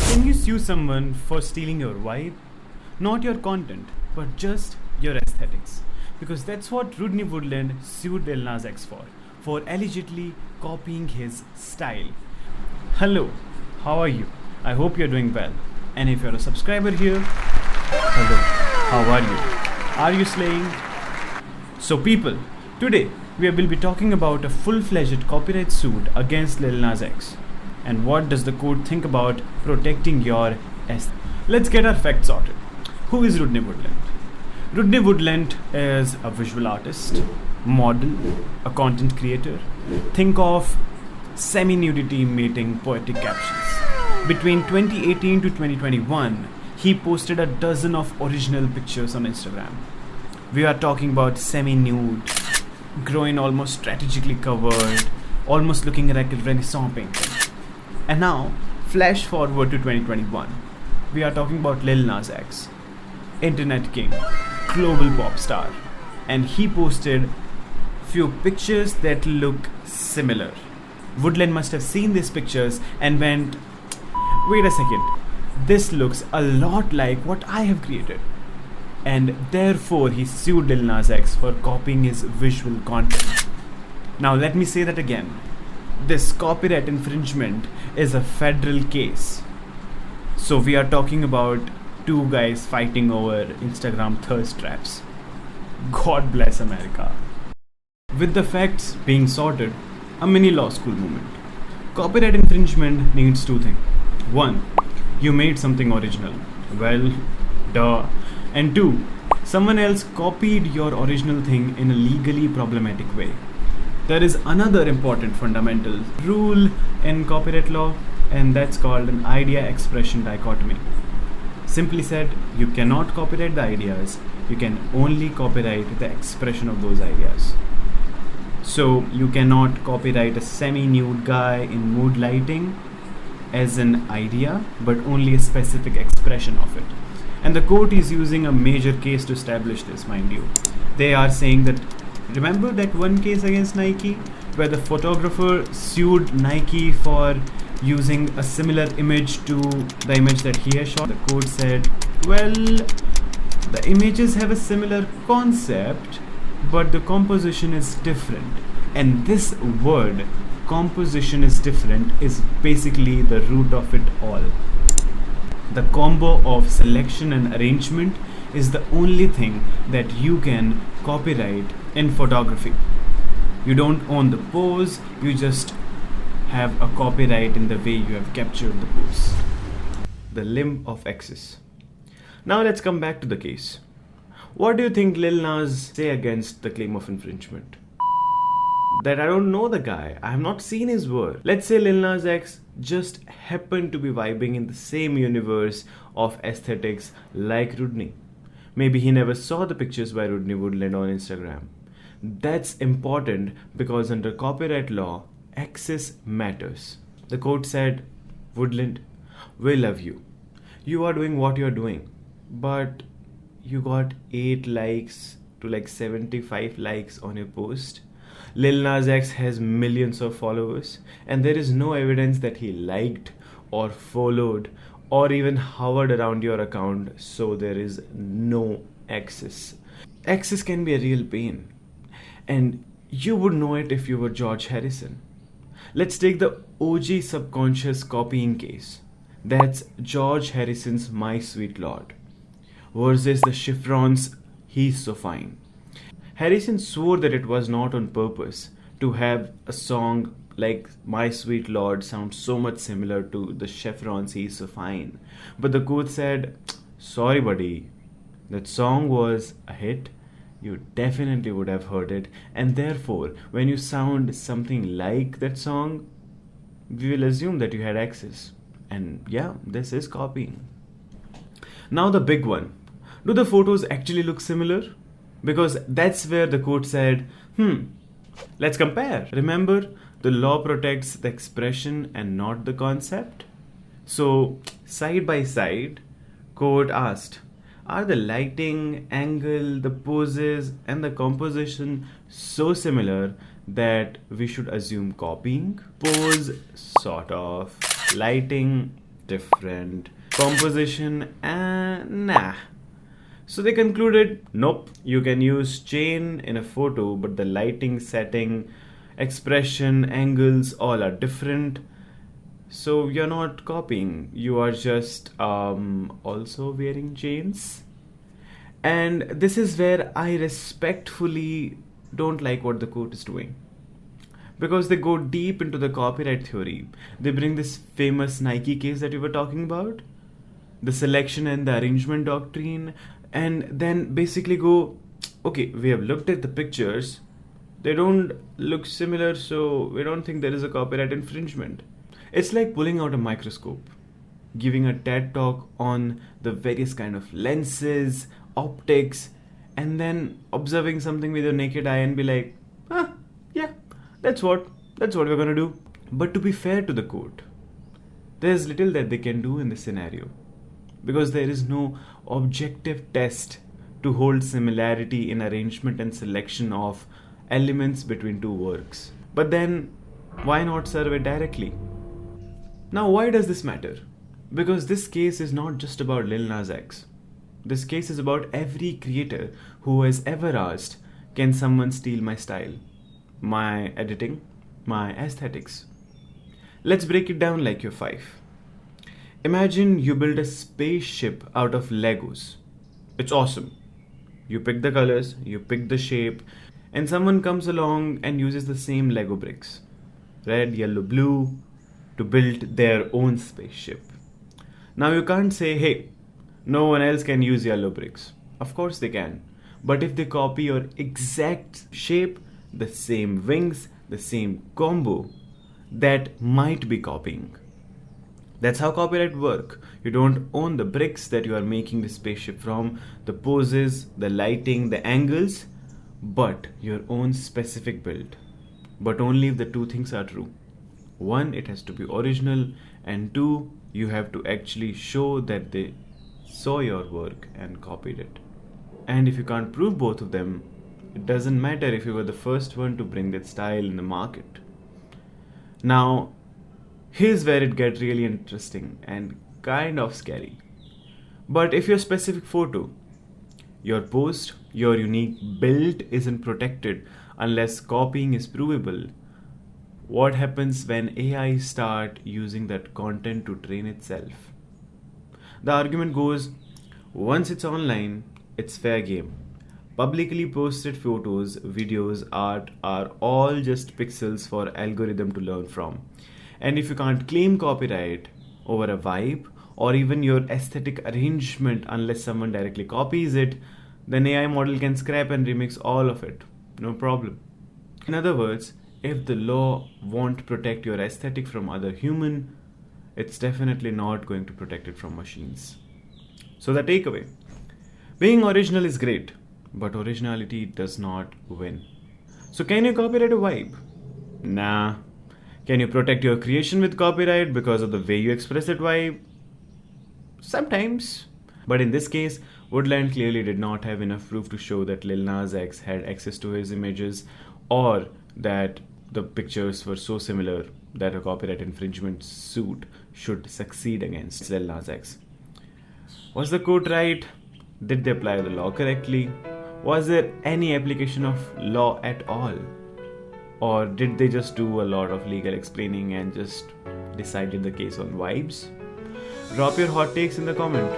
Can you sue someone for stealing your vibe? Not your content, but just your aesthetics. Because that's what Rudy Woodland sued Lil Nas X for allegedly copying his style. Hello, how are you? I hope you're doing well. And if you're a subscriber here, hello, how are you? Are you slaying? So people, today we will be talking about a full-fledged copyright suit against Lil Nas X. And what does the court think about protecting your aesthetic? Let's get our facts sorted. Who is Rudy Woodland? Rudy Woodland is a visual artist, model, a content creator. Think of semi-nudity meeting poetic captions. Between 2018 to 2021, he posted a dozen of original pictures on Instagram. We are talking about semi-nude, groin almost strategically covered, almost looking like a Renaissance painting. And now, flash forward to 2021. We are talking about Lil Nas X, internet king, global pop star, and he posted few pictures that look similar. Woodland must have seen these pictures and went, wait a second, this looks a lot like what I have created. And therefore he sued Lil Nas X for copying his visual content. Now let me say that again. This copyright infringement is a federal case. So we are talking about two guys fighting over Instagram thirst traps. God bless America. With the facts being sorted, a mini law school moment. Copyright infringement needs two things. One, you made something original. Well, duh. And two, someone else copied your original thing in a legally problematic way. There is another important fundamental rule in copyright law, and that's called an idea-expression dichotomy. Simply said, you cannot copyright the ideas, you can only copyright the expression of those ideas. So you cannot copyright a semi-nude guy in mood lighting as an idea, but only a specific expression of it. And the court is using a major case to establish this, mind you. They are saying that, remember that one case against Nike where the photographer sued Nike for using a similar image to the image that he has shot? The court said, well, the images have a similar concept, but the composition is different. And this word, composition is different, is basically the root of it all. The combo of selection and arrangement is the only thing that you can copyright in photography. You don't own the pose, you just have a copyright in the way you have captured the pose. The limb of access. Now let's come back to the case. What do you think Lil Nas say against the claim of infringement? That I don't know the guy, I have not seen his work. Let's say Lil Nas X just happened to be vibing in the same universe of aesthetics like Rudy. Maybe he never saw the pictures by Rudy Woodland on Instagram. That's important because under copyright law, access matters. The court said, Woodland, we love you. You are doing what you're doing, but you got 8 likes to like 75 likes on your post. Lil Nas X has millions of followers and there is no evidence that he liked or followed or even hovered around your account, so there is no access. Access can be a real pain, and you would know it if you were George Harrison. Let's take the OG subconscious copying case. That's George Harrison's My Sweet Lord versus the Chiffron's He's So Fine. Harrison swore that it was not on purpose to have a song like My Sweet Lord sound so much similar to the Chiffron's He's So Fine. But the court said, sorry buddy, that song was a hit, you definitely would have heard it, and therefore when you sound something like that song, we will assume that you had access. And yeah, this is copying. Now the big one. Do the photos actually look similar? Because that's where the court said, let's compare. Remember, the law protects the expression and not the concept. So, side by side, court asked, are the lighting, angle, the poses, and the composition so similar that we should assume copying? Pose, sort of. Lighting, different composition, and nah. So they concluded, nope, you can use chain in a photo, but the lighting, setting, expression, angles all are different. So you're not copying, you are just also wearing chains. And this is where I respectfully don't like what the court is doing. Because they go deep into the copyright theory. They bring this famous Nike case that we were talking about, the selection and the arrangement doctrine, and then basically go, okay, we have looked at the pictures, they don't look similar, so we don't think there is a copyright infringement. It's like pulling out a microscope, giving a TED talk on the various kind of lenses, optics, and then observing something with your naked eye and be like, yeah, that's what we're gonna do. But to be fair to the court, there's little that they can do in this scenario, because there is no objective test to hold similarity in arrangement and selection of elements between two works. But then, why not serve it directly? Now, why does this matter? Because this case is not just about Lil Nas X. This case is about every creator who has ever asked, can someone steal my style, my editing, my aesthetics? Let's break it down like you're 5. Imagine you build a spaceship out of Legos. It's awesome. You pick the colors, you pick the shape, and someone comes along and uses the same Lego bricks, red, yellow, blue, to build their own spaceship. Now you can't say, hey, no one else can use yellow bricks. Of course they can. But if they copy your exact shape, the same wings, the same combo, that might be copying. That's how copyright work. You don't own the bricks that you are making the spaceship from, the poses, the lighting, the angles, but your own specific build. But only if the two things are true. 1, it has to be original, and 2, you have to actually show that they saw your work and copied it. And if you can't prove both of them, it doesn't matter if you were the first one to bring that style in the market. Now, here's where it gets really interesting and kind of scary. But if your specific photo, your post, your unique build isn't protected unless copying is provable, what happens when AI start using that content to train itself? The argument goes, once it's online, it's fair game. Publicly posted photos, videos, art are all just pixels for algorithm to learn from. And if you can't claim copyright over a vibe or even your aesthetic arrangement unless someone directly copies it, then AI model can scrap and remix all of it. No problem. In other words, if the law won't protect your aesthetic from other human, it's definitely not going to protect it from machines. So the takeaway, being original is great, but originality does not win. So can you copyright a vibe? Nah. Can you protect your creation with copyright because of the way you express that vibe? Sometimes. But in this case, Woodland clearly did not have enough proof to show that Lil Nas X had access to his images or that the pictures were so similar that a copyright infringement suit should succeed against Lil Nas X. Was the court right? Did they apply the law correctly? Was there any application of law at all? Or did they just do a lot of legal explaining and just decided the case on vibes? Drop your hot takes in the comment.